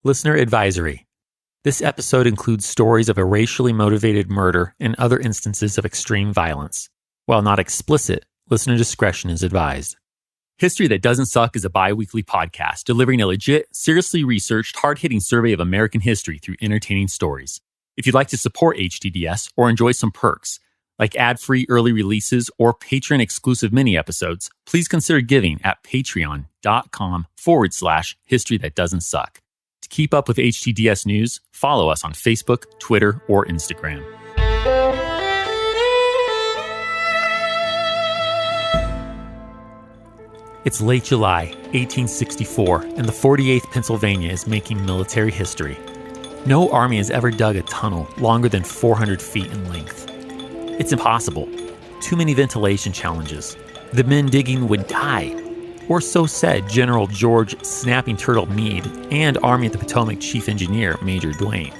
Listener advisory. This episode includes stories of a racially motivated murder and other instances of extreme violence. While not explicit, listener discretion is advised. History That Doesn't Suck is a bi-weekly podcast delivering a legit, seriously researched, hard-hitting survey of American history through entertaining stories. If you'd like to support HTDS or enjoy some perks, like ad-free early releases or patron-exclusive mini-episodes, please consider giving at patreon.com/History That Doesn't Suck. To keep up with HTDS news, follow us on Facebook, Twitter, or Instagram. It's late July, 1864, and the 48th Pennsylvania is making military history. No army has ever dug a tunnel longer than 400 feet in length. It's impossible. Too many ventilation challenges. The men digging would die. Or so said General George Snapping Turtle Meade and Army of the Potomac Chief Engineer Major Duane.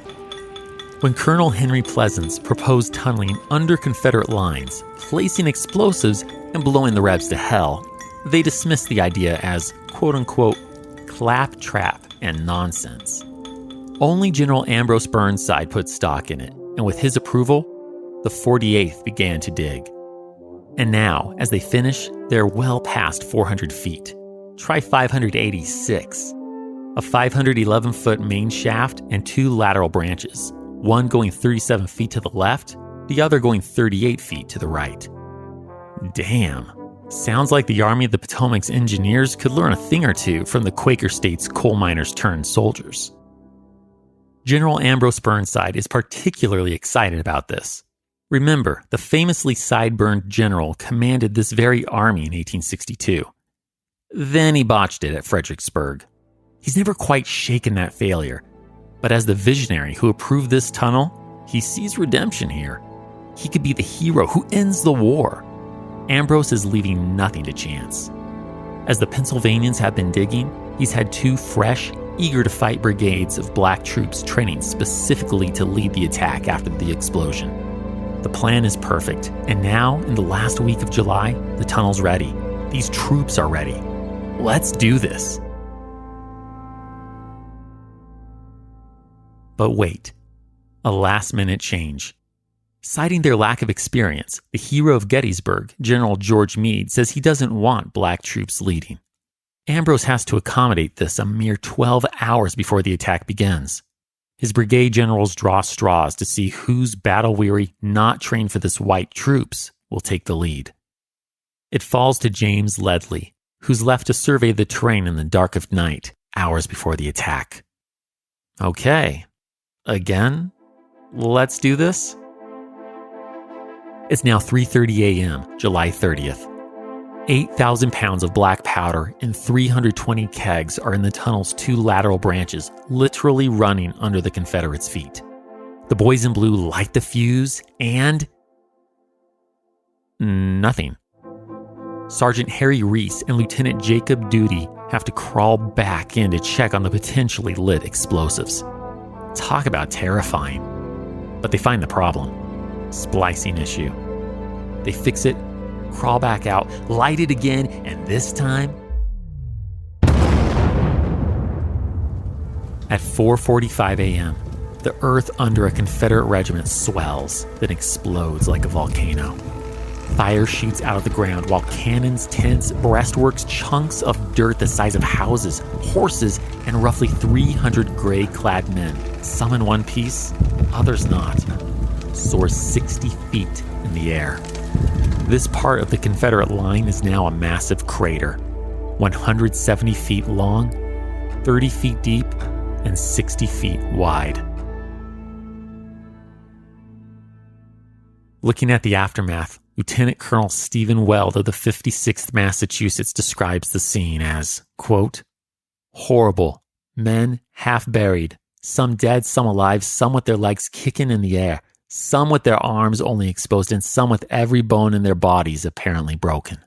When Colonel Henry Pleasants proposed tunneling under Confederate lines, placing explosives and blowing the Rebs to hell, they dismissed the idea as quote-unquote claptrap and nonsense. Only General Ambrose Burnside put stock in it, and with his approval, the 48th began to dig. And now, as they finish, they're well past 400 feet. Try 586. A 511-foot main shaft and two lateral branches, one going 37 feet to the left, the other going 38 feet to the right. Damn. Sounds like the Army of the Potomac's engineers could learn a thing or two from the Quaker State's coal miners turned soldiers. General Ambrose Burnside is particularly excited about this. Remember, the famously sideburns general commanded this very army in 1862. Then he botched it at Fredericksburg. He's never quite shaken that failure, but as the visionary who approved this tunnel, he sees redemption here. He could be the hero who ends the war. Ambrose is leaving nothing to chance. As the Pennsylvanians have been digging, he's had two fresh, eager-to-fight brigades of black troops training specifically to lead the attack after the explosion. The plan is perfect, and now, in the last week of July, the tunnel's ready. These troops are ready. Let's do this. But wait, a last-minute change. Citing their lack of experience, the hero of Gettysburg, General George Meade, says he doesn't want black troops leading. Ambrose has to accommodate this a mere 12 hours before the attack begins. His brigade generals draw straws to see whose battle-weary, not trained for this white troops will take the lead. It falls to James Ledlie, who's left to survey the terrain in the dark of night, hours before the attack. Okay, again, let's do this. It's now 3:30 a.m., July 30th. 8,000 pounds of black powder and 320 kegs are in the tunnel's two lateral branches, literally running under the Confederates' feet. The boys in blue light the fuse and... nothing. Sergeant Harry Reese and Lieutenant Jacob Doody have to crawl back in to check on the potentially lit explosives. Talk about terrifying. But they find the problem. Splicing issue. They fix it, crawl back out, light it again, and this time... At 4:45 a.m., the earth under a Confederate regiment swells, then explodes like a volcano. Fire shoots out of the ground while cannons, tents, breastworks, chunks of dirt the size of houses, horses, and roughly 300 gray-clad men, some in one piece, others not, soar 60 feet in the air. This part of the Confederate line is now a massive crater, 170 feet long, 30 feet deep, and 60 feet wide. Looking at the aftermath, Lieutenant Colonel Stephen Weld of the 56th Massachusetts describes the scene as, quote, horrible, men half buried, some dead, some alive, some with their legs kicking in the air, some with their arms only exposed, and some with every bone in their bodies apparently broken.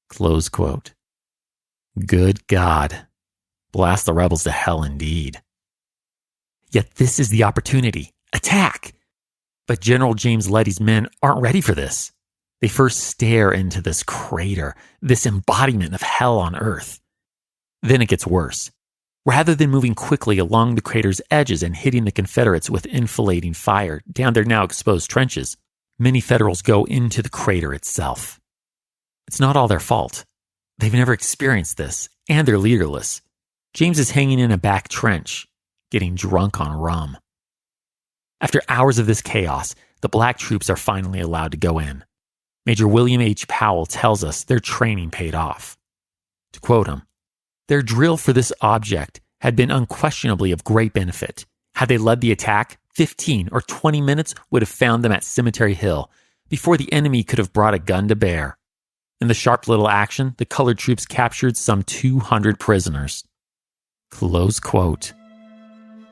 Close quote. Good God. Blast the rebels to hell indeed. Yet this is the opportunity. Attack! But General James Leddy's men aren't ready for this. They first stare into this crater, this embodiment of hell on earth. Then it gets worse. Rather than moving quickly along the crater's edges and hitting the Confederates with enfilading fire down their now exposed trenches, many Federals go into the crater itself. It's not all their fault. They've never experienced this, and they're leaderless. James is hanging in a back trench, getting drunk on rum. After hours of this chaos, the black troops are finally allowed to go in. Major William H. Powell tells us their training paid off. To quote him, "Their drill for this object had been unquestionably of great benefit. Had they led the attack, 15 or 20 minutes would have found them at Cemetery Hill before the enemy could have brought a gun to bear. In the sharp little action, the colored troops captured some 200 prisoners." Close quote.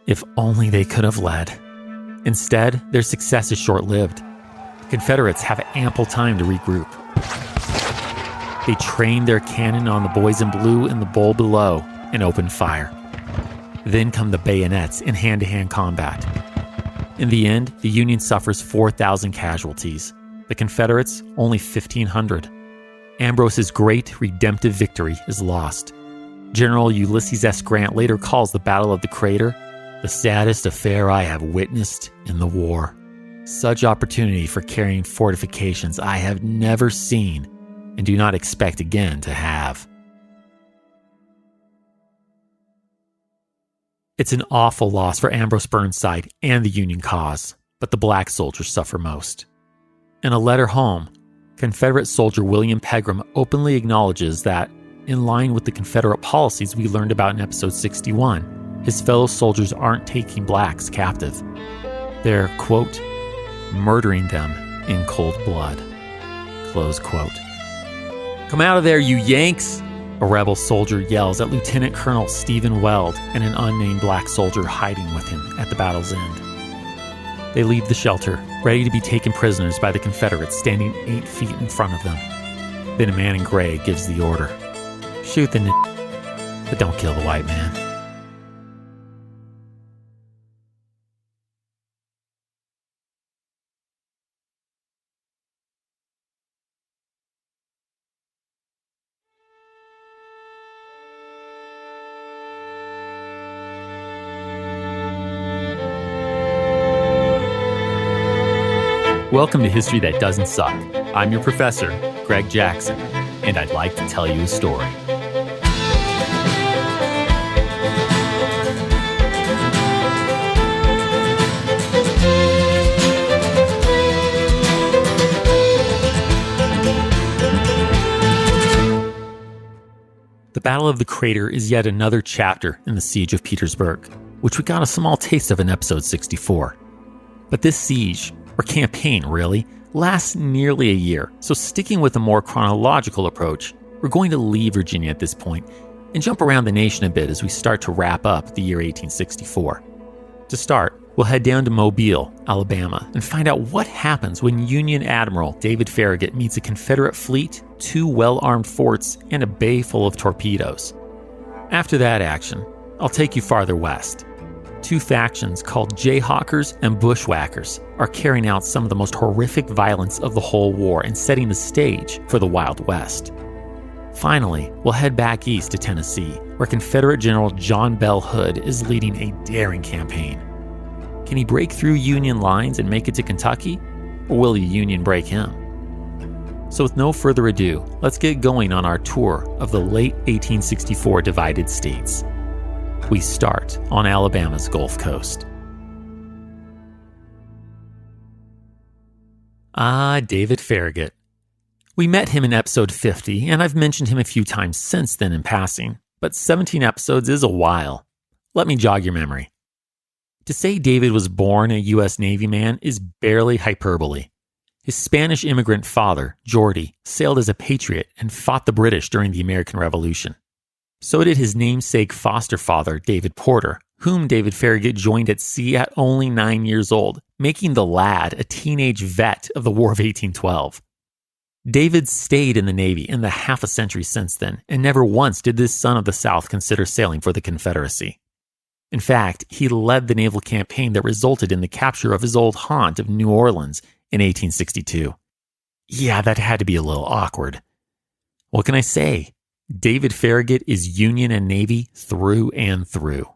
If only they could have led. Instead, their success is short-lived. The Confederates have ample time to regroup. They train their cannon on the boys in blue in the bowl below and open fire. Then come the bayonets in hand-to-hand combat. In the end, the Union suffers 4,000 casualties. The Confederates, only 1,500. Ambrose's great redemptive victory is lost. General Ulysses S. Grant later calls the Battle of the Crater the saddest affair I have witnessed in the war. Such opportunity for carrying fortifications I have never seen and do not expect again to have. It's an awful loss for Ambrose Burnside and the Union cause, but the black soldiers suffer most. In a letter home, Confederate soldier William Pegram openly acknowledges that, in line with the Confederate policies we learned about in episode 61, his fellow soldiers aren't taking blacks captive. They're, quote, murdering them in cold blood, close quote. "Come out of there, you Yanks!" a rebel soldier yells at Lieutenant Colonel Stephen Weld and an unnamed black soldier hiding with him at the battle's end. They leave the shelter, ready to be taken prisoners by the Confederates standing 8 feet in front of them. Then a man in gray gives the order. Shoot the but don't kill the white man. Welcome to History That Doesn't Suck. I'm your professor, Greg Jackson, and I'd like to tell you a story. The Battle of the Crater is yet another chapter in the Siege of Petersburg, which we got a small taste of in episode 64. But this siege, or campaign really, lasts nearly a year, so sticking with a more chronological approach, we're going to leave Virginia at this point and jump around the nation a bit as we start to wrap up the year 1864. To start, we'll head down to Mobile, Alabama, and find out what happens when Union Admiral David Farragut meets a Confederate fleet, 2 well-armed forts, and a bay full of torpedoes. After that action, I'll take you farther west. 2 factions called Jayhawkers and Bushwackers are carrying out some of the most horrific violence of the whole war and setting the stage for the Wild West. Finally, we'll head back east to Tennessee, where Confederate General John Bell Hood is leading a daring campaign. Can he break through Union lines and make it to Kentucky, or will the Union break him? So with no further ado, let's get going on our tour of the late 1864 divided states. We start on Alabama's Gulf Coast. David Farragut. We met him in episode 50, and I've mentioned him a few times since then in passing, but 17 episodes is a while. Let me jog your memory. To say David was born a U.S. Navy man is barely hyperbole. His Spanish immigrant father, Geordie, sailed as a patriot and fought the British during the American Revolution. So did his namesake foster father, David Porter, whom David Farragut joined at sea at only 9 years old, making the lad a teenage vet of the War of 1812. David stayed in the Navy in the half a century since then, and never once did this son of the South consider sailing for the Confederacy. In fact, he led the naval campaign that resulted in the capture of his old haunt of New Orleans in 1862. Yeah, that had to be a little awkward. What can I say? David Farragut is Union and Navy through and through.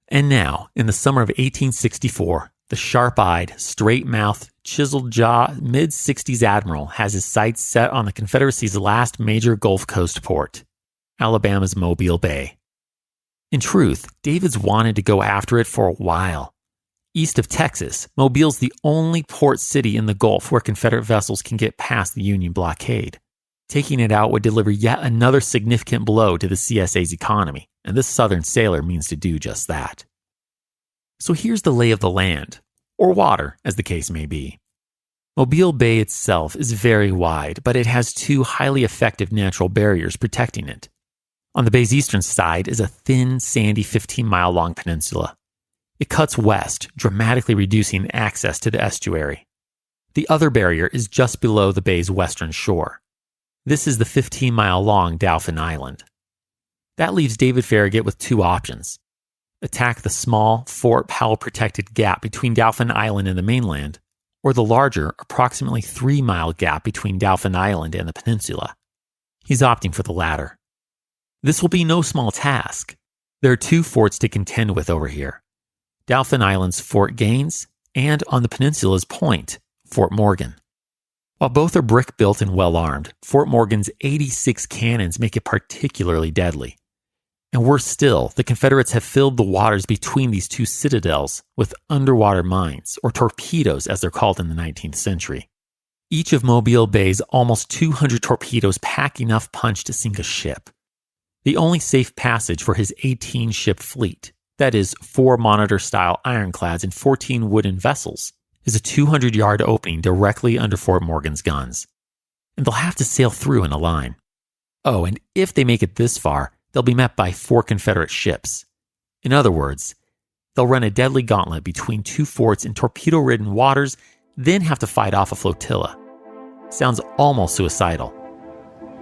And now, in the summer of 1864, the sharp-eyed, straight-mouthed, chiseled-jaw, mid-60s admiral has his sights set on the Confederacy's last major Gulf Coast port, Alabama's Mobile Bay. In truth, David's wanted to go after it for a while. East of Texas, Mobile's the only port city in the Gulf where Confederate vessels can get past the Union blockade. Taking it out would deliver yet another significant blow to the CSA's economy, and this Southern sailor means to do just that. So here's the lay of the land, or water, as the case may be. Mobile Bay itself is very wide, but it has two highly effective natural barriers protecting it. On the bay's eastern side is a thin, sandy 15-mile-long peninsula. It cuts west, dramatically reducing access to the estuary. The other barrier is just below the bay's western shore. This is the 15-mile-long Dauphin Island. That leaves David Farragut with two options. Attack the small, Fort Powell-protected gap between Dauphin Island and the mainland, or the larger, approximately 3-mile gap between Dauphin Island and the peninsula. He's opting for the latter. This will be no small task. There are two forts to contend with over here. Dauphin Island's Fort Gaines, and on the peninsula's point, Fort Morgan. While both are brick-built and well-armed, Fort Morgan's 86 cannons make it particularly deadly. And worse still, the Confederates have filled the waters between these two citadels with underwater mines, or torpedoes as they're called in the 19th century. Each of Mobile Bay's almost 200 torpedoes pack enough punch to sink a ship. The only safe passage for his 18-ship fleet, that is, 4 Monitor-style ironclads and 14 wooden vessels, is a 200-yard opening directly under Fort Morgan's guns. And they'll have to sail through in a line. Oh, and if they make it this far, they'll be met by 4 Confederate ships. In other words, they'll run a deadly gauntlet between 2 forts in torpedo-ridden waters, then have to fight off a flotilla. Sounds almost suicidal.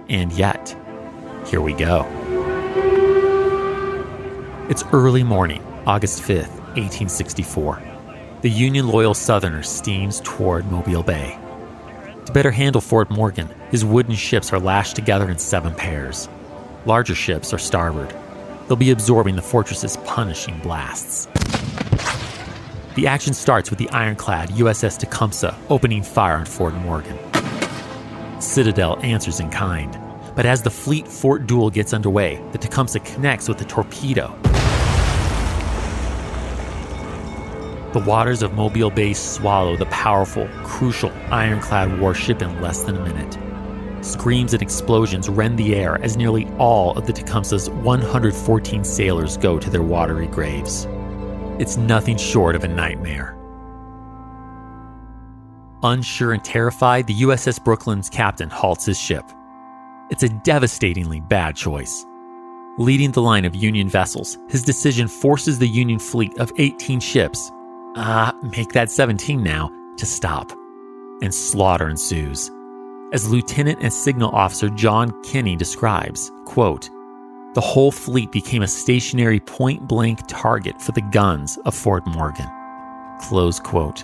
And yet, here we go. It's early morning, August 5th, 1864. The Union-loyal Southerner steams toward Mobile Bay. To better handle Fort Morgan, his wooden ships are lashed together in 7 pairs. Larger ships are starboard. They'll be absorbing the fortress's punishing blasts. The action starts with the ironclad USS Tecumseh opening fire on Fort Morgan. Citadel answers in kind, but as the fleet-fort duel gets underway, the Tecumseh connects with the torpedo. The waters of Mobile Bay swallow the powerful, crucial ironclad warship in less than a minute. Screams and explosions rend the air as nearly all of the Tecumseh's 114 sailors go to their watery graves. It's nothing short of a nightmare. Unsure and terrified, the USS Brooklyn's captain halts his ship. It's a devastatingly bad choice. Leading the line of Union vessels, his decision forces the Union fleet of 18 ships, make that 17 now, to stop. And slaughter ensues. As Lieutenant and Signal Officer John Kinney describes, quote, "The whole fleet became a stationary point-blank target for the guns of Fort Morgan." Close quote.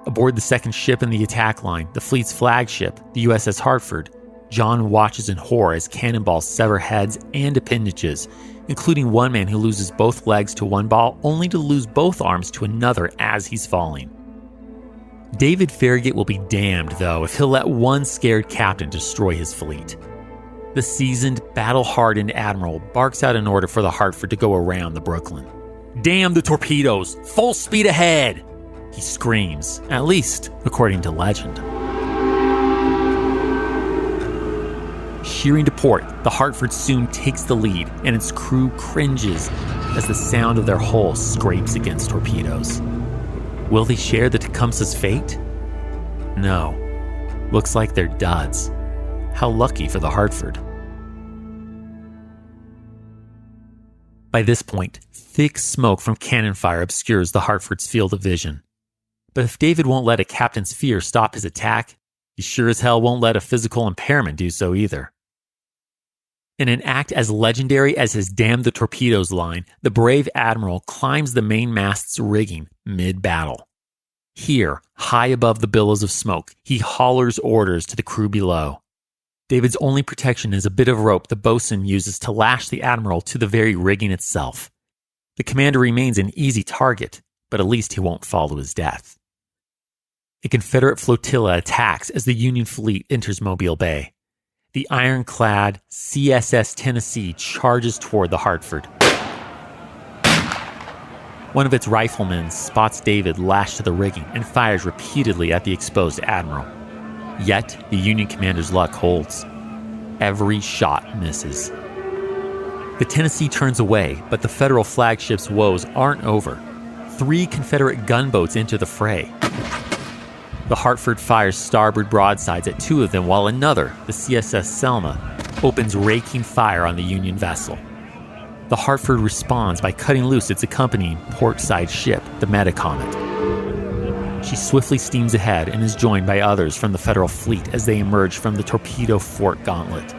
Aboard the second ship in the attack line, the fleet's flagship, the USS Hartford, John watches in horror as cannonballs sever heads and appendages, including one man who loses both legs to one ball only to lose both arms to another as he's falling. David Farragut will be damned, though, if he'll let one scared captain destroy his fleet. The seasoned, battle-hardened admiral barks out an order for the Hartford to go around the Brooklyn. "Damn the torpedoes! Full speed ahead!" he screams, at least according to legend. Sheering to port, the Hartford soon takes the lead, and its crew cringes as the sound of their hull scrapes against torpedoes. Will they share the Tecumseh's fate? No. Looks like they're duds. How lucky for the Hartford. By this point, thick smoke from cannon fire obscures the Hartford's field of vision. But if David won't let a captain's fear stop his attack, he sure as hell won't let a physical impairment do so either. In an act as legendary as his "damn the torpedoes" line, the brave admiral climbs the mainmast's rigging mid-battle. Here, high above the billows of smoke, he hollers orders to the crew below. David's only protection is a bit of rope the bosun uses to lash the Admiral to the very rigging itself. The commander remains an easy target, but at least he won't fall to his death. A Confederate flotilla attacks as the Union fleet enters Mobile Bay. The ironclad CSS Tennessee charges toward the Hartford. One of its riflemen spots David lashed to the rigging and fires repeatedly at the exposed Admiral. Yet, the Union commander's luck holds. Every shot misses. The Tennessee turns away, but the Federal flagship's woes aren't over. 3 Confederate gunboats enter the fray. The Hartford fires starboard broadsides at 2 of them, while another, the CSS Selma, opens raking fire on the Union vessel. The Hartford responds by cutting loose its accompanying portside ship, the Metacomet. She swiftly steams ahead and is joined by others from the Federal fleet as they emerge from the torpedo fort gauntlet.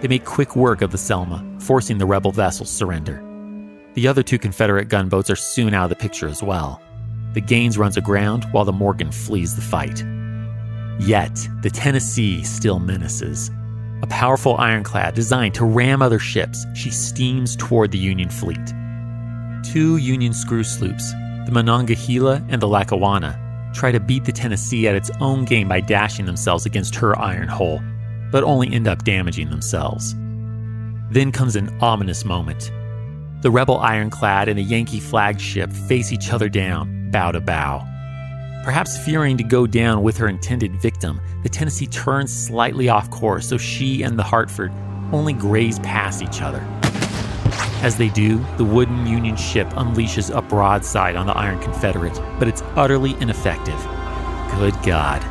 They make quick work of the Selma, forcing the rebel vessel's surrender. The other 2 Confederate gunboats are soon out of the picture as well. The Gaines runs aground while the Morgan flees the fight. Yet, the Tennessee still menaces. A powerful ironclad designed to ram other ships, she steams toward the Union fleet. 2 Union screw sloops, the Monongahela and the Lackawanna, try to beat the Tennessee at its own game by dashing themselves against her iron hull, but only end up damaging themselves. Then comes an ominous moment. The rebel ironclad and the Yankee flagship face each other down, bow to bow. Perhaps fearing to go down with her intended victim, the Tennessee turns slightly off course so she and the Hartford only graze past each other. As they do, the wooden Union ship unleashes a broadside on the Iron Confederate, but it's utterly ineffective. Good God,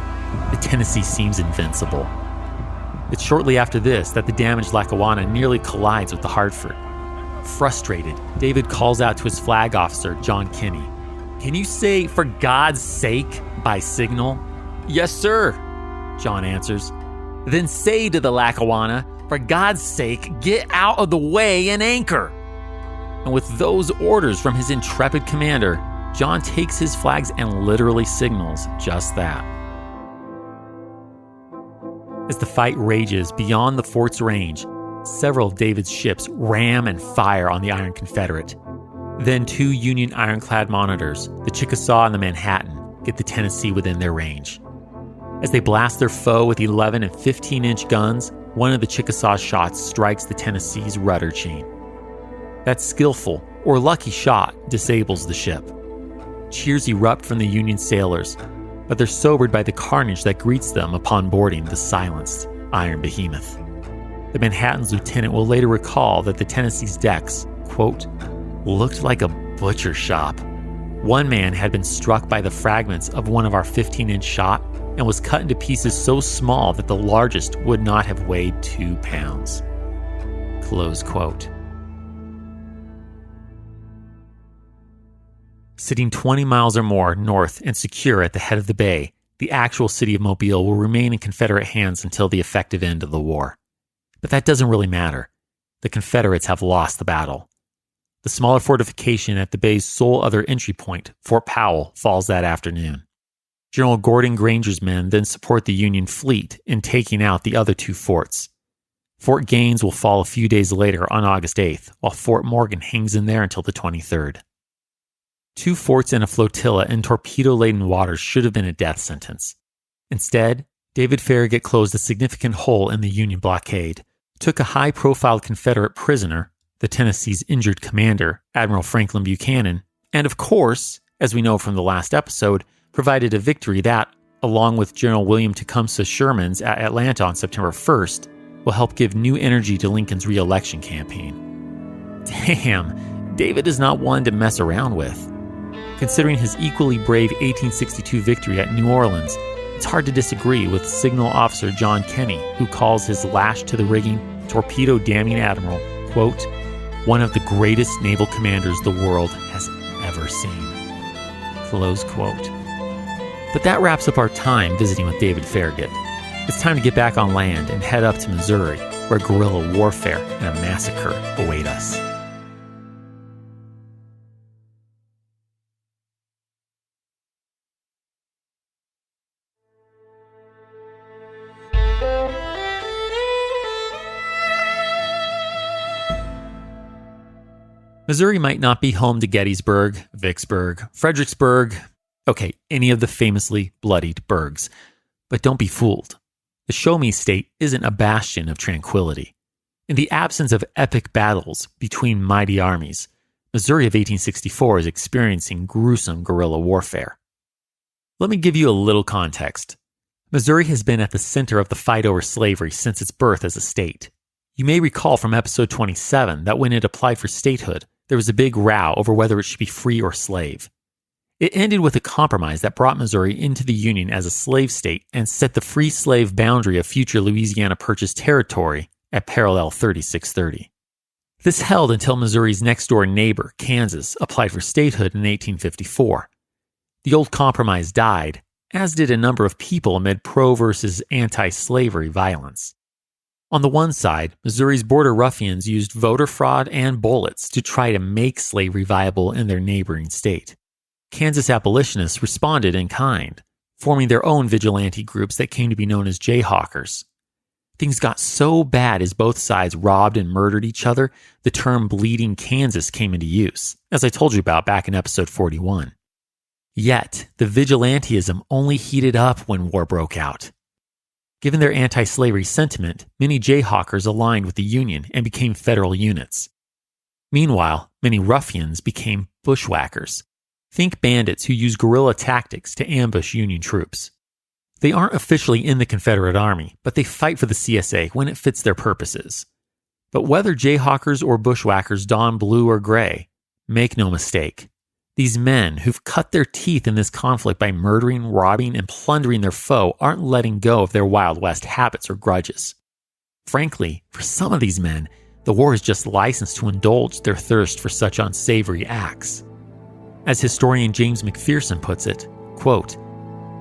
the Tennessee seems invincible. It's shortly after this that the damaged Lackawanna nearly collides with the Hartford. Frustrated, David calls out to his flag officer, John Kinney. "Can you say, 'for God's sake,' by signal?" "Yes, sir," John answers. "Then say to the Lackawanna, 'For God's sake, get out of the way and anchor.'" And with those orders from his intrepid commander, John takes his flags and literally signals just that. As the fight rages beyond the fort's range, several of David's ships ram and fire on the Iron Confederate. Then 2 Union ironclad monitors, the Chickasaw and the Manhattan, get the Tennessee within their range. As they blast their foe with 11 and 15-inch guns, one of the Chickasaw shots strikes the Tennessee's rudder chain. That skillful, or lucky shot disables the ship. Cheers erupt from the Union sailors, but they're sobered by the carnage that greets them upon boarding the silenced iron behemoth. The Manhattan's lieutenant will later recall that the Tennessee's decks, quote, looked like a butcher shop. One man had been struck by the fragments of one of our 15-inch shot and was cut into pieces so small that the largest would not have weighed 2 pounds. Close quote. Sitting 20 miles or more north and secure at the head of the bay, the actual city of Mobile will remain in Confederate hands until the effective end of the war. But that doesn't really matter. The Confederates have lost the battle. The smaller fortification at the bay's sole other entry point, Fort Powell, falls that afternoon. General Gordon Granger's men then support the Union fleet in taking out the other 2 forts. Fort Gaines will fall a few days later on August 8th, while Fort Morgan hangs in there until the 23rd. 2 forts and a flotilla in torpedo-laden waters should have been a death sentence. Instead, David Farragut closed a significant hole in the Union blockade, took a high-profile Confederate prisoner, the Tennessee's injured commander, Admiral Franklin Buchanan, and of course, as we know from the last episode, provided a victory that, along with General William Tecumseh Sherman's at Atlanta on September 1st, will help give new energy to Lincoln's re-election campaign. Damn, David is not one to mess around with. Considering his equally brave 1862 victory at New Orleans, it's hard to disagree with Signal Officer John Kinney, who calls his lash to the rigging, torpedo-damming admiral, quote, one of the greatest naval commanders the world has ever seen. Close quote. But that wraps up our time visiting with David Farragut. It's time to get back on land and head up to Missouri, where guerrilla warfare and a massacre await us. Missouri might not be home to Gettysburg, Vicksburg, Fredericksburg, any of the famously bloodied burgs. But don't be fooled. The Show-Me State isn't a bastion of tranquility. In the absence of epic battles between mighty armies, Missouri of 1864 is experiencing gruesome guerrilla warfare. Let me give you a little context. Missouri has been at the center of the fight over slavery since its birth as a state. You may recall from episode 27 that when it applied for statehood, there was a big row over whether it should be free or slave. It ended with a compromise that brought Missouri into the Union as a slave state and set the free slave boundary of future Louisiana Purchase territory at parallel 3630. This held until Missouri's next-door neighbor, Kansas, applied for statehood in 1854. The old compromise died, as did a number of people amid pro versus anti-slavery violence. On the one side, Missouri's border ruffians used voter fraud and bullets to try to make slavery viable in their neighboring state. Kansas abolitionists responded in kind, forming their own vigilante groups that came to be known as Jayhawkers. Things got so bad as both sides robbed and murdered each other, the term Bleeding Kansas came into use, as I told you about back in episode 41. Yet, the vigilantism only heated up when war broke out. Given their anti-slavery sentiment, many Jayhawkers aligned with the Union and became federal units. Meanwhile, many ruffians became bushwhackers. Think bandits who use guerrilla tactics to ambush Union troops. They aren't officially in the Confederate Army, but they fight for the CSA when it fits their purposes. But whether Jayhawkers or bushwhackers don blue or gray, make no mistake, these men who've cut their teeth in this conflict by murdering, robbing, and plundering their foe aren't letting go of their Wild West habits or grudges. Frankly, for some of these men, the war is just licensed to indulge their thirst for such unsavory acts. As historian James McPherson puts it, quote,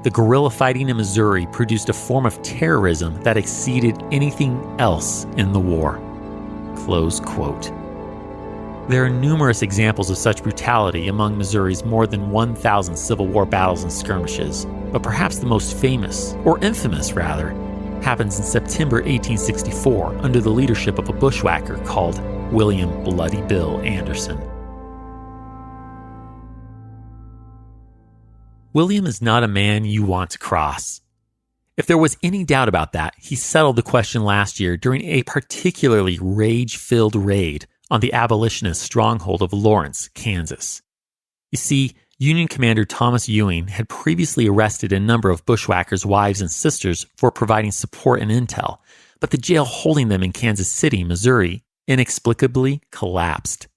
"The guerrilla fighting in Missouri produced a form of terrorism that exceeded anything else in the war." Close quote. There are numerous examples of such brutality among Missouri's more than 1,000 Civil War battles and skirmishes, but perhaps the most famous, or infamous rather, happens in September 1864 under the leadership of a bushwhacker called William Bloody Bill Anderson. William is not a man you want to cross. If there was any doubt about that, he settled the question last year during a particularly rage-filled raid on the abolitionist stronghold of Lawrence, Kansas. You see, Union Commander Thomas Ewing had previously arrested a number of bushwhackers' wives and sisters for providing support and intel, but the jail holding them in Kansas City, Missouri, inexplicably collapsed.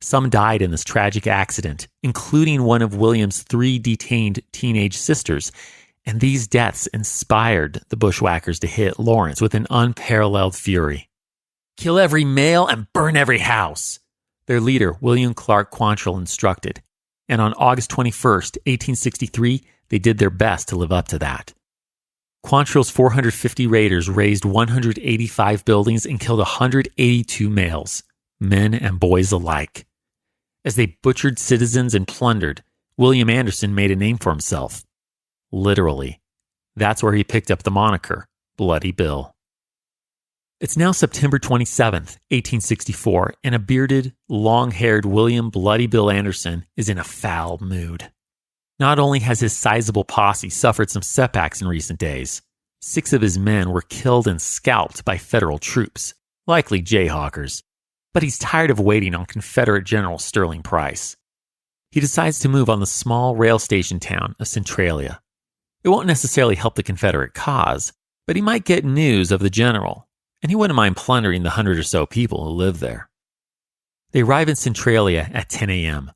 Some died in this tragic accident, including one of William's 3 detained teenage sisters, and these deaths inspired the bushwhackers to hit Lawrence with an unparalleled fury. "Kill every male and burn every house," their leader, William Clark Quantrill, instructed, and on August 21st, 1863, they did their best to live up to that. Quantrill's 450 raiders razed 185 buildings and killed 182 males, men and boys alike. As they butchered citizens and plundered, William Anderson made a name for himself. Literally. That's where he picked up the moniker, Bloody Bill. It's now September 27th, 1864, and a bearded, long-haired William Bloody Bill Anderson is in a foul mood. Not only has his sizable posse suffered some setbacks in recent days, 6 of his men were killed and scalped by federal troops, likely Jayhawkers. But he's tired of waiting on Confederate General Sterling Price. He decides to move on the small rail station town of Centralia. It won't necessarily help the Confederate cause, but he might get news of the general, and he wouldn't mind plundering the 100 or so people who live there. They arrive in Centralia at 10 a.m.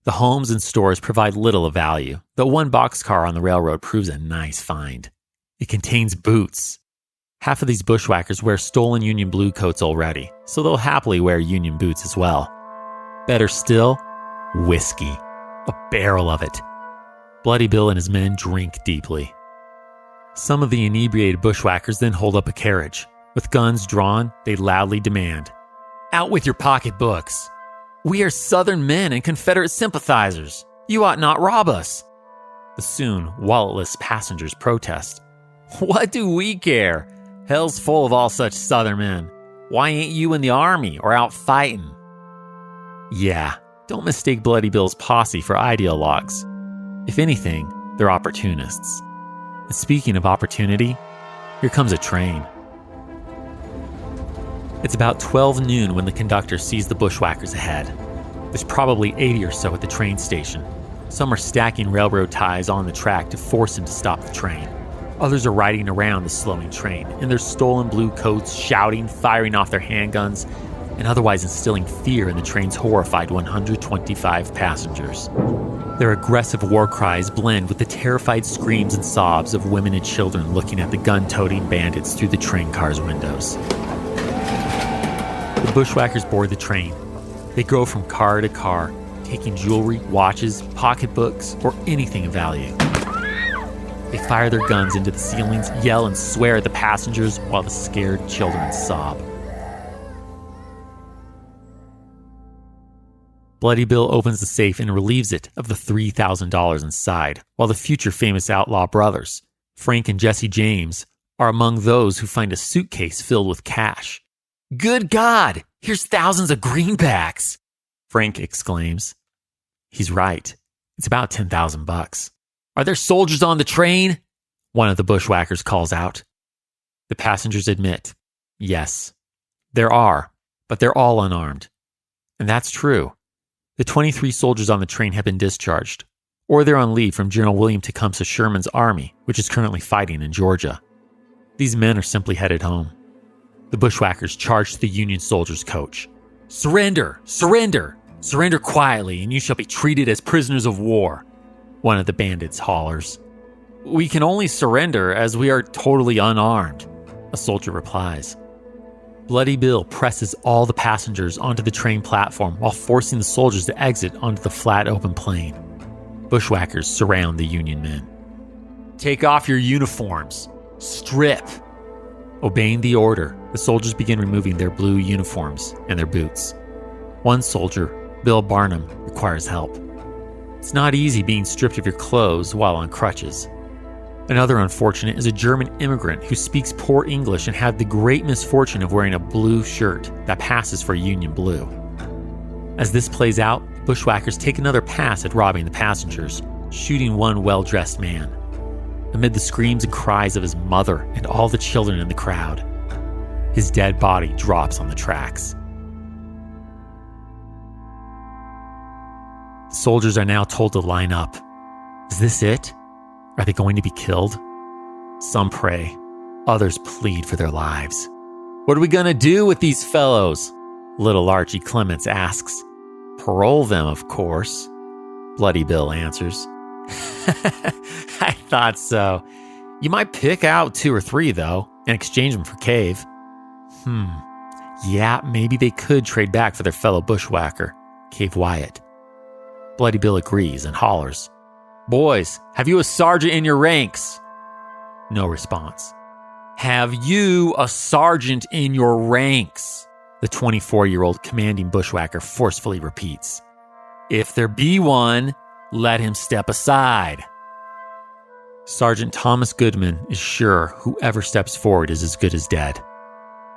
The homes and stores provide little of value, though one boxcar on the railroad proves a nice find. It contains boots. Half of these bushwhackers wear stolen Union blue coats already, so they'll happily wear Union boots as well. Better still, whiskey. A barrel of it. Bloody Bill and his men drink deeply. Some of the inebriated bushwhackers then hold up a carriage. With guns drawn, they loudly demand, "Out with your pocketbooks! We are Southern men and Confederate sympathizers. You ought not rob us." The soon walletless passengers protest. "What do we care? Hell's full of all such Southern men. Why ain't you in the army or out fighting?" Yeah, don't mistake Bloody Bill's posse for ideologues. If anything, they're opportunists. And speaking of opportunity, here comes a train. It's about 12 noon when the conductor sees the bushwhackers ahead. There's probably 80 or so at the train station. Some are stacking railroad ties on the track to force him to stop the train. Others are riding around the slowing train in their stolen blue coats, shouting, firing off their handguns, and otherwise instilling fear in the train's horrified 125 passengers. Their aggressive war cries blend with the terrified screams and sobs of women and children looking at the gun-toting bandits through the train car's windows. The bushwhackers board the train. They go from car to car, taking jewelry, watches, pocketbooks, or anything of value. They fire their guns into the ceilings, yell and swear at the passengers while the scared children sob. Bloody Bill opens the safe and relieves it of the $3,000 inside, while the future famous outlaw brothers, Frank and Jesse James, are among those who find a suitcase filled with cash. "Good God! Here's thousands of greenbacks!" Frank exclaims. He's right. It's about $10,000. "Are there soldiers on the train?" one of the bushwhackers calls out. The passengers admit, yes, there are, but they're all unarmed. And that's true. The 23 soldiers on the train have been discharged, or they're on leave from General William Tecumseh Sherman's army, which is currently fighting in Georgia. These men are simply headed home. The bushwhackers charge the Union soldiers' coach. "Surrender! Surrender! Surrender quietly, and you shall be treated as prisoners of war," one of the bandits hollers. "We can only surrender as we are totally unarmed," a soldier replies. Bloody Bill presses all the passengers onto the train platform while forcing the soldiers to exit onto the flat open plain. Bushwhackers surround the Union men. "Take off your uniforms. Strip." Obeying the order, the soldiers begin removing their blue uniforms and their boots. One soldier, Bill Barnum, requires help. It's not easy being stripped of your clothes while on crutches. Another unfortunate is a German immigrant who speaks poor English and had the great misfortune of wearing a blue shirt that passes for Union blue. As this plays out, bushwhackers take another pass at robbing the passengers, shooting one well-dressed man. Amid the screams and cries of his mother and all the children in the crowd, his dead body drops on the tracks. The soldiers are now told to line up. Is this it? Are they going to be killed? Some pray. Others plead for their lives. "What are we going to do with these fellows?" Little Archie Clements asks. "Parole them, of course," Bloody Bill answers. "I thought so. You might pick out 2 or 3, though, and exchange them for Cave." Yeah, maybe they could trade back for their fellow bushwhacker, Cave Wyatt. Bloody Bill agrees and hollers, "Boys, have you a sergeant in your ranks?" No response. "Have you a sergeant in your ranks?" the 24-year-old commanding bushwhacker forcefully repeats. "If there be one, let him step aside." Sergeant Thomas Goodman is sure whoever steps forward is as good as dead.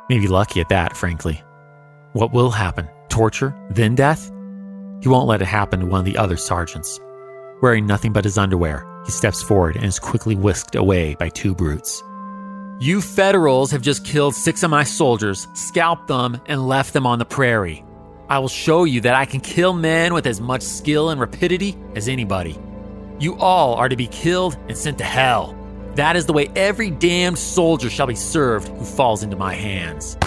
Maybe lucky at that, frankly. What will happen? Torture? Then death? He won't let it happen to one of the other sergeants. Wearing nothing but his underwear, he steps forward and is quickly whisked away by 2 brutes. "You Federals have just killed 6 of my soldiers, scalped them, and left them on the prairie. I will show you that I can kill men with as much skill and rapidity as anybody. You all are to be killed and sent to hell. That is the way every damned soldier shall be served who falls into my hands."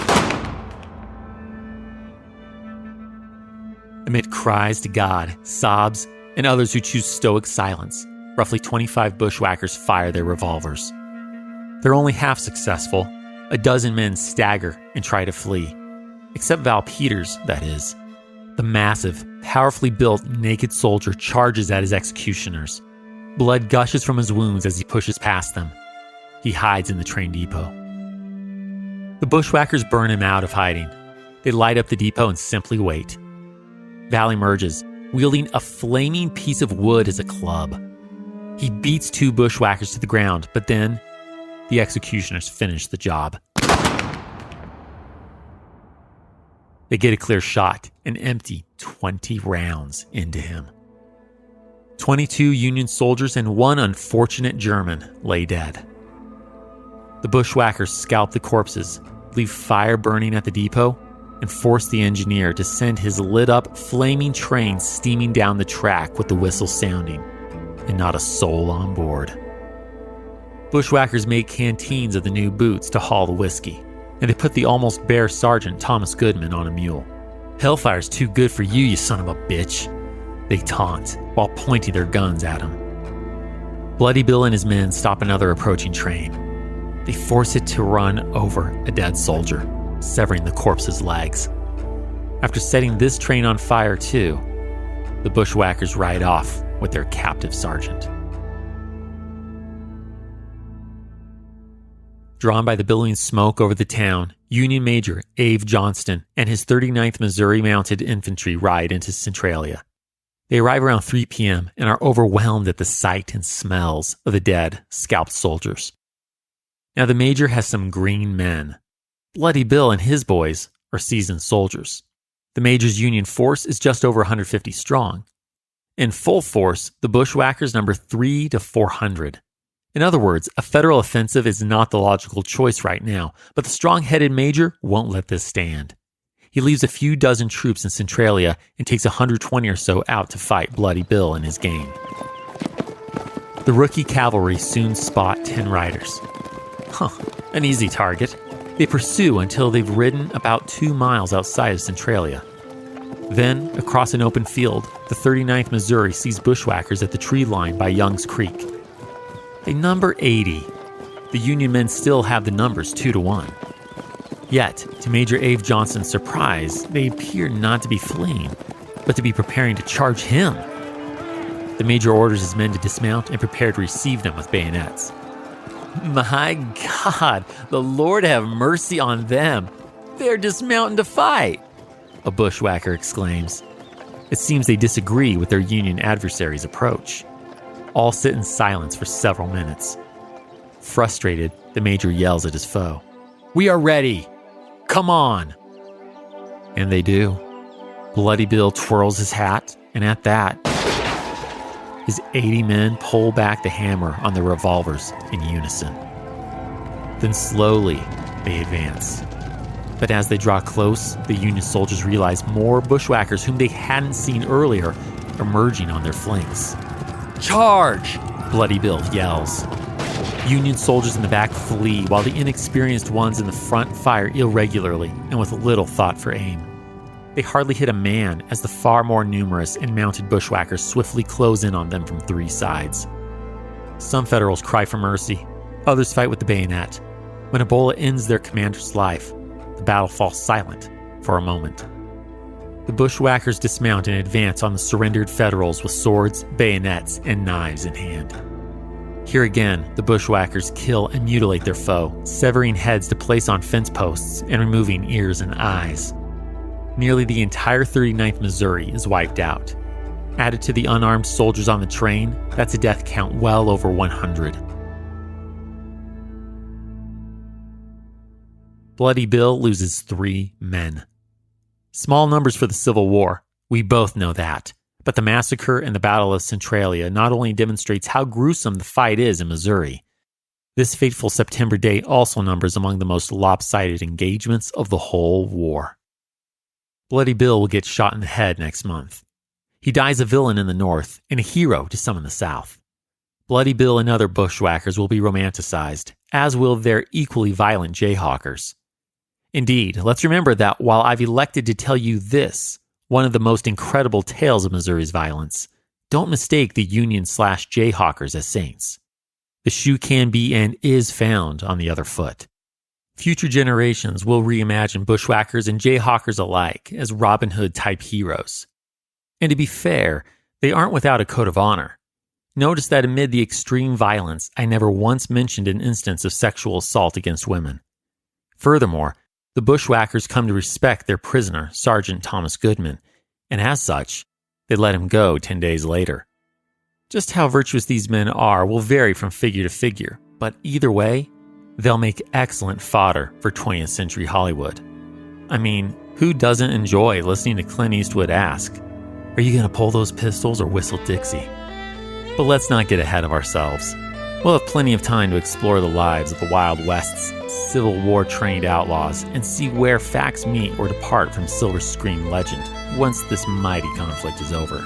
Amid cries to God, sobs, and others who choose stoic silence, roughly 25 bushwhackers fire their revolvers. They're only half successful. A dozen men stagger and try to flee. Except Val Peters, that is. The massive, powerfully built, naked soldier charges at his executioners. Blood gushes from his wounds as he pushes past them. He hides in the train depot. The bushwhackers burn him out of hiding. They light up the depot and simply wait. Val emerges, wielding a flaming piece of wood as a club. He beats 2 bushwhackers to the ground, but then the executioners finish the job. They get a clear shot and empty 20 rounds into him. 22 Union soldiers and one unfortunate German lay dead. The bushwhackers scalp the corpses, leave fire burning at the depot, and force the engineer to send his lit-up, flaming train steaming down the track with the whistle sounding, and not a soul on board. Bushwhackers made canteens of the new boots to haul the whiskey, and they put the almost bare Sergeant Thomas Goodman on a mule. "Hellfire's too good for you, you son of a bitch," they taunt while pointing their guns at him. Bloody Bill and his men stop another approaching train. They force it to run over a dead soldier, severing the corpse's legs. After setting this train on fire too, the bushwhackers ride off with their captive sergeant. Drawn by the billowing smoke over the town, Union Major Ave Johnston and his 39th Missouri Mounted Infantry ride into Centralia. They arrive around 3 p.m. and are overwhelmed at the sight and smells of the dead, scalped soldiers. Now the Major has some green men. Bloody Bill and his boys are seasoned soldiers. The Major's Union force is just over 150 strong. In full force, the bushwhackers number 300 to 400. In other words, a federal offensive is not the logical choice right now, but the strong-headed Major won't let this stand. He leaves a few dozen troops in Centralia and takes 120 or so out to fight Bloody Bill and his gang. The rookie cavalry soon spot 10 riders. An easy target. They pursue until they've ridden about 2 miles outside of Centralia. Then, across an open field, the 39th Missouri sees bushwhackers at the tree line by Young's Creek. They number 80. The Union men still have the numbers 2-1. Yet, to Major Ave Johnston's surprise, they appear not to be fleeing, but to be preparing to charge him. The Major orders his men to dismount and prepare to receive them with bayonets. "My God, the Lord have mercy on them. They're dismounting to fight," a bushwhacker exclaims. It seems they disagree with their Union adversaries' approach. All sit in silence for several minutes. Frustrated, the Major yells at his foe, "We are ready! Come on!" And they do. Bloody Bill twirls his hat, and at that, his 80 men pull back the hammer on their revolvers in unison. Then slowly, they advance. But as they draw close, the Union soldiers realize more bushwhackers whom they hadn't seen earlier are merging on their flanks. "Charge!" Bloody Bill yells. Union soldiers in the back flee while the inexperienced ones in the front fire irregularly and with little thought for aim. They hardly hit a man as the far more numerous and mounted bushwhackers swiftly close in on them from 3 sides. Some Federals cry for mercy, others fight with the bayonet. When a bullet ends their commander's life, the battle falls silent for a moment. The bushwhackers dismount and advance on the surrendered Federals with swords, bayonets, and knives in hand. Here again, the bushwhackers kill and mutilate their foe, severing heads to place on fence posts and removing ears and eyes. Nearly the entire 39th Missouri is wiped out. Added to the unarmed soldiers on the train, that's a death count well over 100. Bloody Bill loses 3 men. Small numbers for the Civil War, we both know that. But the massacre and the Battle of Centralia not only demonstrates how gruesome the fight is in Missouri, this fateful September day also numbers among the most lopsided engagements of the whole war. Bloody Bill will get shot in the head next month. He dies a villain in the North and a hero to some in the South. Bloody Bill and other bushwhackers will be romanticized, as will their equally violent Jayhawkers. Indeed, let's remember that while I've elected to tell you this, one of the most incredible tales of Missouri's violence, don't mistake the Union/Jayhawkers as saints. The shoe can be and is found on the other foot. Future generations will reimagine bushwhackers and Jayhawkers alike as Robin Hood-type heroes. And to be fair, they aren't without a code of honor. Notice that amid the extreme violence, I never once mentioned an instance of sexual assault against women. Furthermore, the bushwhackers come to respect their prisoner, Sergeant Thomas Goodman, and as such, they let him go 10 days later. Just how virtuous these men are will vary from figure to figure, but either way, they'll make excellent fodder for 20th century Hollywood. I mean, Who doesn't enjoy listening to Clint Eastwood ask, "Are you going to pull those pistols or whistle Dixie?" But let's not get ahead of ourselves. We'll have plenty of time to explore the lives of the Wild West's Civil War-trained outlaws and see where facts meet or depart from silver screen legend once this mighty conflict is over.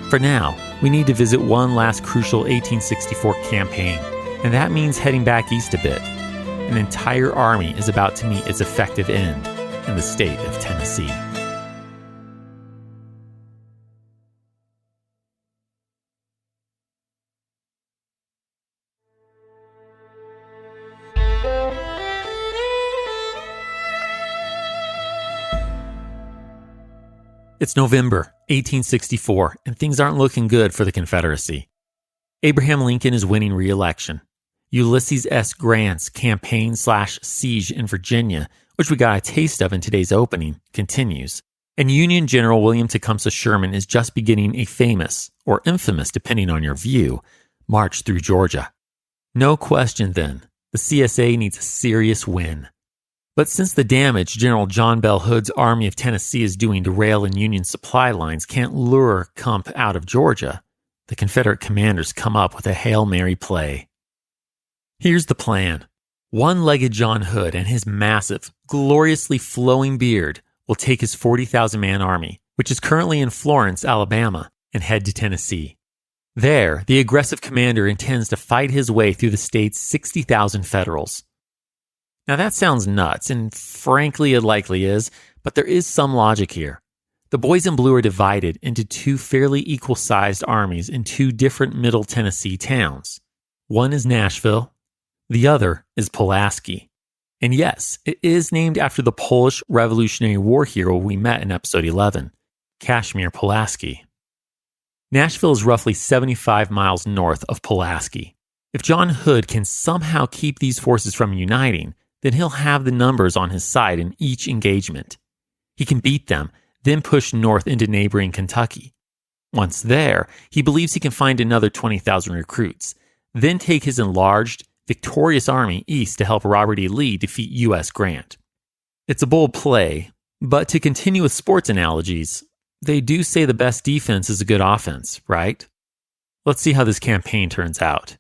For now, we need to visit one last crucial 1864 campaign, and that means heading back east a bit. An entire army is about to meet its effective end in the state of Tennessee. It's November 1864, and things aren't looking good for the Confederacy. Abraham Lincoln is winning re-election. Ulysses S. Grant's campaign/siege in Virginia, which we got a taste of in today's opening, continues. And Union General William Tecumseh Sherman is just beginning a famous, or infamous depending on your view, march through Georgia. No question then, the CSA needs a serious win. But since the damage General John Bell Hood's Army of Tennessee is doing to rail and Union supply lines can't lure Kump out of Georgia, the Confederate commanders come up with a Hail Mary play. Here's the plan. One-legged John Hood and his massive, gloriously flowing beard will take his 40,000-man army, which is currently in Florence, Alabama, and head to Tennessee. There, the aggressive commander intends to fight his way through the state's 60,000 Federals. Now that sounds nuts, and frankly it likely is, but there is some logic here. The boys in blue are divided into two fairly equal-sized armies in two different Middle Tennessee towns. One is Nashville, the other is Pulaski. And yes, it is named after the Polish Revolutionary War hero we met in episode 11, Kazimierz Pulaski. Nashville is roughly 75 miles north of Pulaski. If John Hood can somehow keep these forces from uniting, then he'll have the numbers on his side in each engagement. He can beat them, then push north into neighboring Kentucky. Once there, he believes he can find another 20,000 recruits, then take his enlarged, victorious army east to help Robert E. Lee defeat U.S. Grant. It's a bold play, but to continue with sports analogies, they do say the best defense is a good offense, right? Let's see how this campaign turns out.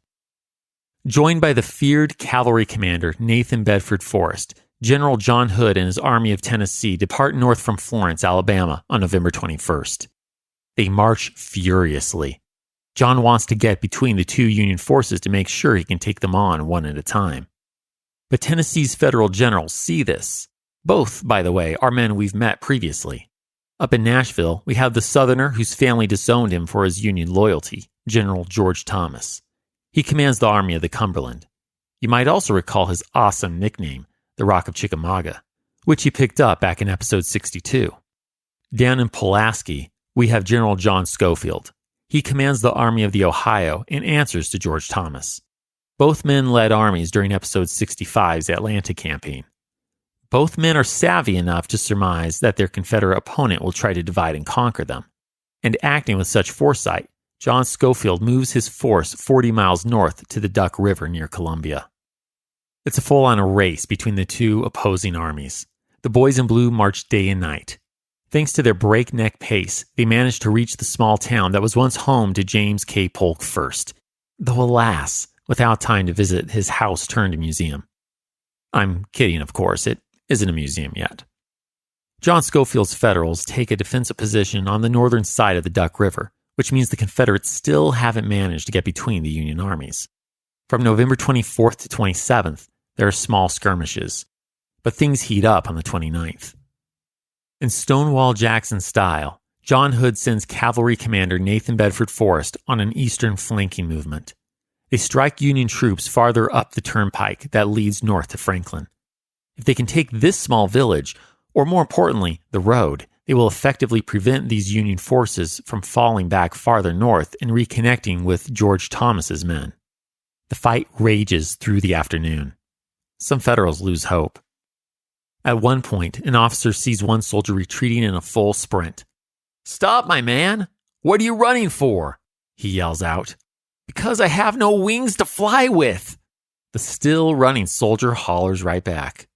Joined by the feared cavalry commander Nathan Bedford Forrest, General John Hood and his Army of Tennessee depart north from Florence, Alabama on November 21st. They march furiously. John wants to get between the two Union forces to make sure he can take them on one at a time. But Tennessee's federal generals see this. Both, by the way, are men we've met previously. Up in Nashville, we have the Southerner whose family disowned him for his Union loyalty, General George Thomas. He commands the Army of the Cumberland. You might also recall his awesome nickname, the Rock of Chickamauga, which he picked up back in episode 62. Down in Pulaski, we have General John Schofield. He commands the Army of the Ohio and answers to George Thomas. Both men led armies during episode 65's Atlanta campaign. Both men are savvy enough to surmise that their Confederate opponent will try to divide and conquer them. And acting with such foresight, John Schofield moves his force 40 miles north to the Duck River near Columbia. It's a full-on race between the two opposing armies. The boys in blue march day and night. Thanks to their breakneck pace, they managed to reach the small town that was once home to James K. Polk first, though alas, without time to visit his house-turned-museum. I'm kidding, of course, it isn't a museum yet. John Schofield's Federals take a defensive position on the northern side of the Duck River, which means the Confederates still haven't managed to get between the Union armies. From November 24th to 27th, there are small skirmishes, but things heat up on the 29th. In Stonewall Jackson style, John Hood sends cavalry commander Nathan Bedford Forrest on an eastern flanking movement. They strike Union troops farther up the turnpike that leads north to Franklin. If they can take this small village, or more importantly, the road, they will effectively prevent these Union forces from falling back farther north and reconnecting with George Thomas's men. The fight rages through the afternoon. Some Federals lose hope. At one point, an officer sees one soldier retreating in a full sprint. "Stop, my man! What are you running for?" he yells out. "Because I have no wings to fly with." The still running soldier hollers right back.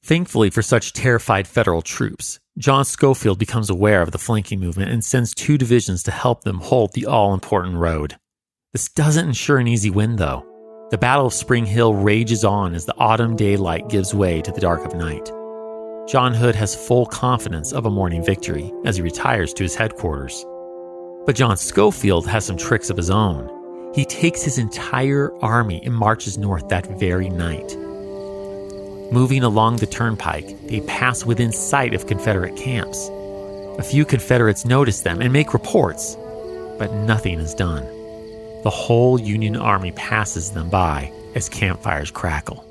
Thankfully for such terrified Federal troops, John Schofield becomes aware of the flanking movement and sends 2 divisions to help them hold the all-important road. This doesn't ensure an easy win, though. The Battle of Spring Hill rages on as the autumn daylight gives way to the dark of night. John Hood has full confidence of a morning victory as he retires to his headquarters. But John Schofield has some tricks of his own. He takes his entire army and marches north that very night. Moving along the turnpike, they pass within sight of Confederate camps. A few Confederates notice them and make reports, but nothing is done. The whole Union Army passes them by as campfires crackle.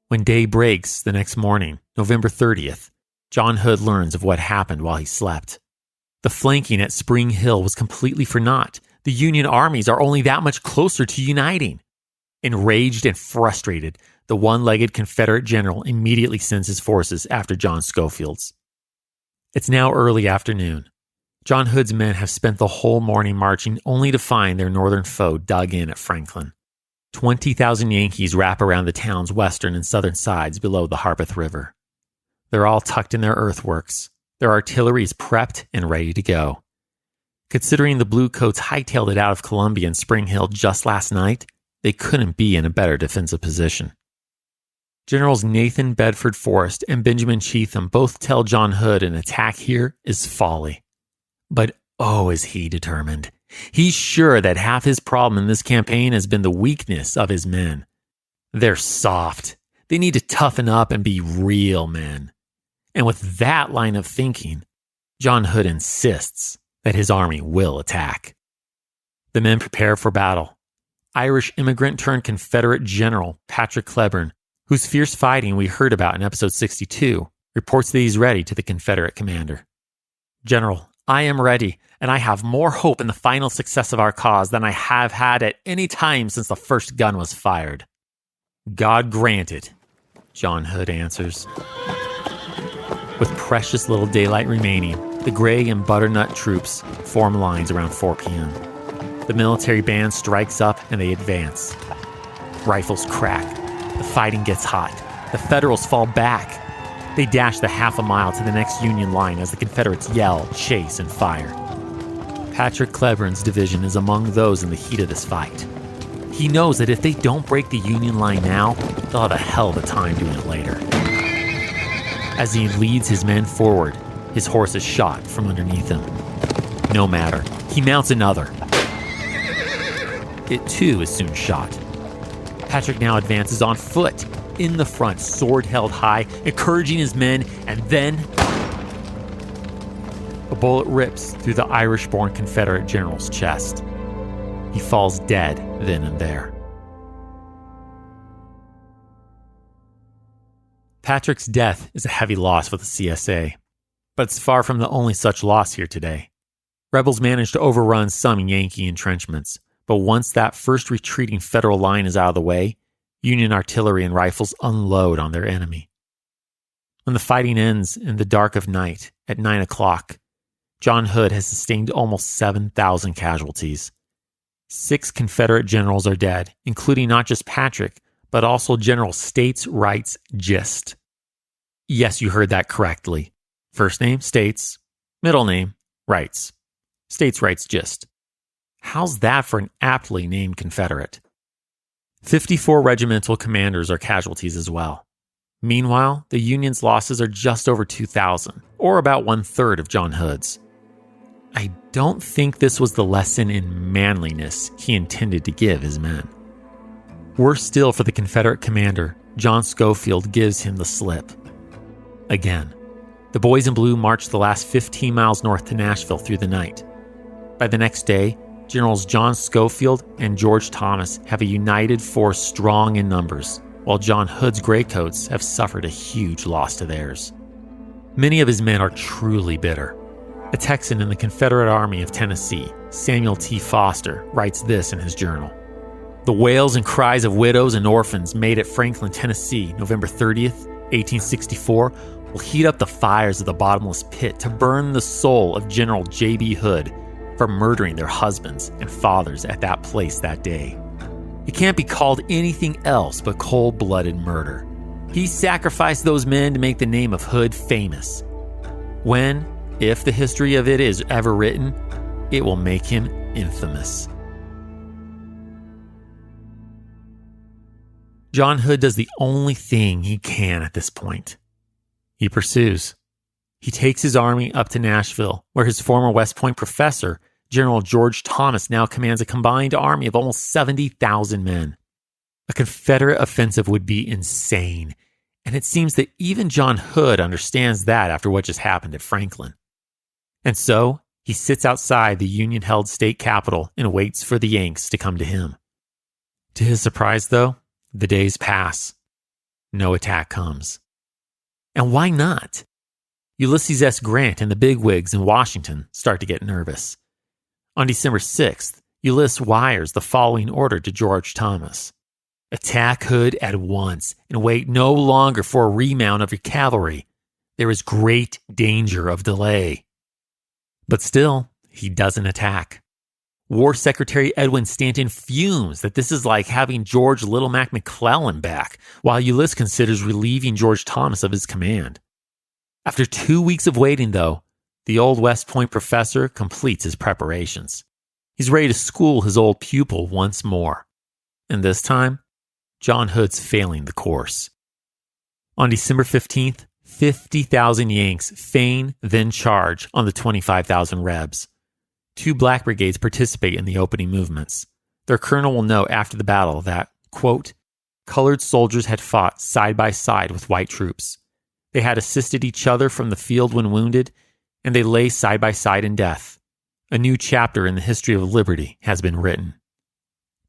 When day breaks the next morning, November 30th, John Hood learns of what happened while he slept. The flanking at Spring Hill was completely for naught. The Union armies are only that much closer to uniting. Enraged and frustrated, the one-legged Confederate general immediately sends his forces after John Schofield's. It's now early afternoon. John Hood's men have spent the whole morning marching only to find their northern foe dug in at Franklin. 20,000 Yankees wrap around the town's western and southern sides below the Harpeth River. They're all tucked in their earthworks. Their artillery is prepped and ready to go. Considering the Bluecoats hightailed it out of Columbia and Spring Hill just last night, they couldn't be in a better defensive position. Generals Nathan Bedford Forrest and Benjamin Cheatham both tell John Hood an attack here is folly. But oh, is he determined. He's sure that half his problem in this campaign has been the weakness of his men. They're soft. They need to toughen up and be real men. And with that line of thinking, John Hood insists that his army will attack. The men prepare for battle. Irish immigrant turned Confederate General Patrick Cleburne, whose fierce fighting we heard about in episode 62, reports that he's ready to the Confederate commander. General, I am ready, and I have more hope in the final success of our cause than I have had at any time since the first gun was fired. God grant it, John Hood answers. With precious little daylight remaining, the gray and butternut troops form lines around 4 p.m. The military band strikes up and they advance. Rifles crack. The fighting gets hot. The Federals fall back. They dash the half a mile to the next Union line as the Confederates yell, chase, and fire. Patrick Cleburne's division is among those in the heat of this fight. He knows that if they don't break the Union line now, they'll have a hell of a time doing it later. As he leads his men forward, his horse is shot from underneath him. No matter, he mounts another. It too is soon shot. Patrick now advances on foot, in the front, sword held high, encouraging his men, and then a bullet rips through the Irish-born Confederate general's chest. He falls dead then and there. Patrick's death is a heavy loss for the CSA, but it's far from the only such loss here today. Rebels managed to overrun some Yankee entrenchments, but once that first retreating Federal line is out of the way, Union artillery and rifles unload on their enemy. When the fighting ends in the dark of night at 9 o'clock, John Hood has sustained almost 7,000 casualties. 6 Confederate generals are dead, including not just Patrick, but also General States Rights Gist. Yes, you heard that correctly. First name, States. Middle name, Rights. States Rights Gist. How's that for an aptly named Confederate? 54 regimental commanders are casualties as well. Meanwhile, the Union's losses are just over 2,000, or about 1/3 of John Hood's. I don't think this was the lesson in manliness he intended to give his men. Worse still for the Confederate commander, John Schofield gives him the slip. Again, the boys in blue marched the last 15 miles north to Nashville through the night. By the next day, Generals John Schofield and George Thomas have a united force strong in numbers, while John Hood's Graycoats have suffered a huge loss to theirs. Many of his men are truly bitter. A Texan in the Confederate Army of Tennessee, Samuel T. Foster, writes this in his journal. The wails and cries of widows and orphans made at Franklin, Tennessee, November 30th, 1864, will heat up the fires of the bottomless pit to burn the soul of General J.B. Hood for murdering their husbands and fathers at that place that day. It can't be called anything else but cold-blooded murder. He sacrificed those men to make the name of Hood famous. When, if the history of it is ever written, it will make him infamous. John Hood does the only thing he can at this point. He pursues. He takes his army up to Nashville, where his former West Point professor, General George Thomas, now commands a combined army of almost 70,000 men. A Confederate offensive would be insane, and it seems that even John Hood understands that after what just happened at Franklin. And so, he sits outside the Union-held state capitol and waits for the Yanks to come to him. To his surprise, though, the days pass. No attack comes. And why not? Ulysses S. Grant and the bigwigs in Washington start to get nervous. On December 6th, Ulysses wires the following order to George Thomas. Attack Hood at once and wait no longer for a remount of your cavalry. There is great danger of delay. But still, he doesn't attack. War Secretary Edwin Stanton fumes that this is like having George Little Mac McClellan back, while Ulysses considers relieving George Thomas of his command. After 2 weeks of waiting, though, the old West Point professor completes his preparations. He's ready to school his old pupil once more. And this time, John Hood's failing the course. On December 15th, 50,000 Yanks feign, then charge on the 25,000 Rebs. 2 black brigades participate in the opening movements. Their colonel will note after the battle that, quote, colored soldiers had fought side by side with white troops. They had assisted each other from the field when wounded, and they lay side by side in death. A new chapter in the history of liberty has been written.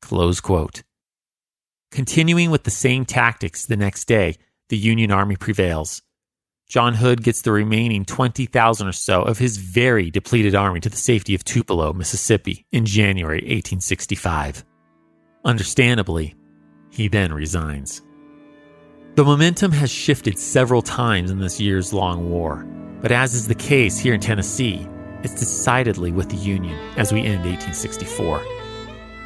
Close quote. Continuing with the same tactics the next day, the Union Army prevails. John Hood gets the remaining 20,000 or so of his very depleted army to the safety of Tupelo, Mississippi, in January 1865. Understandably, he then resigns. The momentum has shifted several times in this years-long war, but as is the case here in Tennessee, it's decidedly with the Union as we end 1864.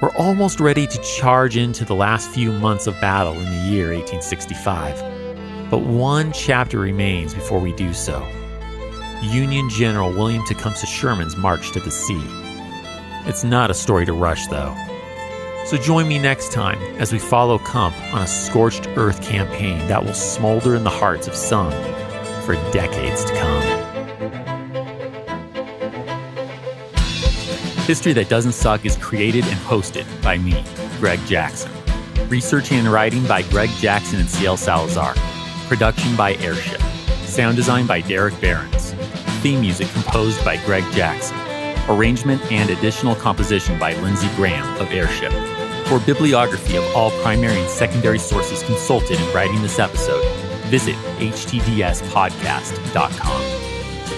We're almost ready to charge into the last few months of battle in the year 1865. But one chapter remains before we do so. Union General William Tecumseh Sherman's march to the sea. It's not a story to rush, though. So join me next time as we follow Kump on a scorched earth campaign that will smolder in the hearts of some for decades to come. History That Doesn't Suck is created and hosted by me, Greg Jackson. Researching and writing by Greg Jackson and C.L. Salazar. Production by Airship. Sound design by Derek Behrens. Theme music composed by Greg Jackson. Arrangement and additional composition by Lindsey Graham of Airship. For bibliography of all primary and secondary sources consulted in writing this episode, visit htdspodcast.com.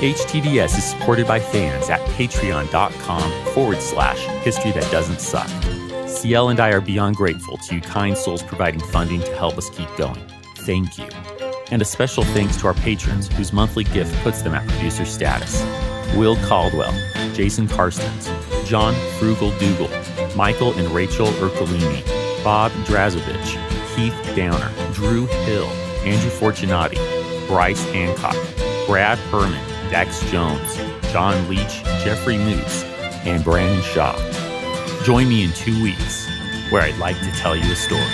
HTDS is supported by fans at patreon.com/History That Doesn't Suck. CL and I are beyond grateful to you kind souls providing funding to help us keep going. Thank you. And a special thanks to our patrons whose monthly gift puts them at producer status. Will Caldwell, Jason Karstens, John Frugal Dougal, Michael and Rachel Ercolini, Bob Drazovich, Keith Downer, Drew Hill, Andrew Fortunati, Bryce Hancock, Brad Herman, Dex Jones, John Leach, Jeffrey Moose, and Brandon Shaw. Join me in 2 weeks where I'd like to tell you a story.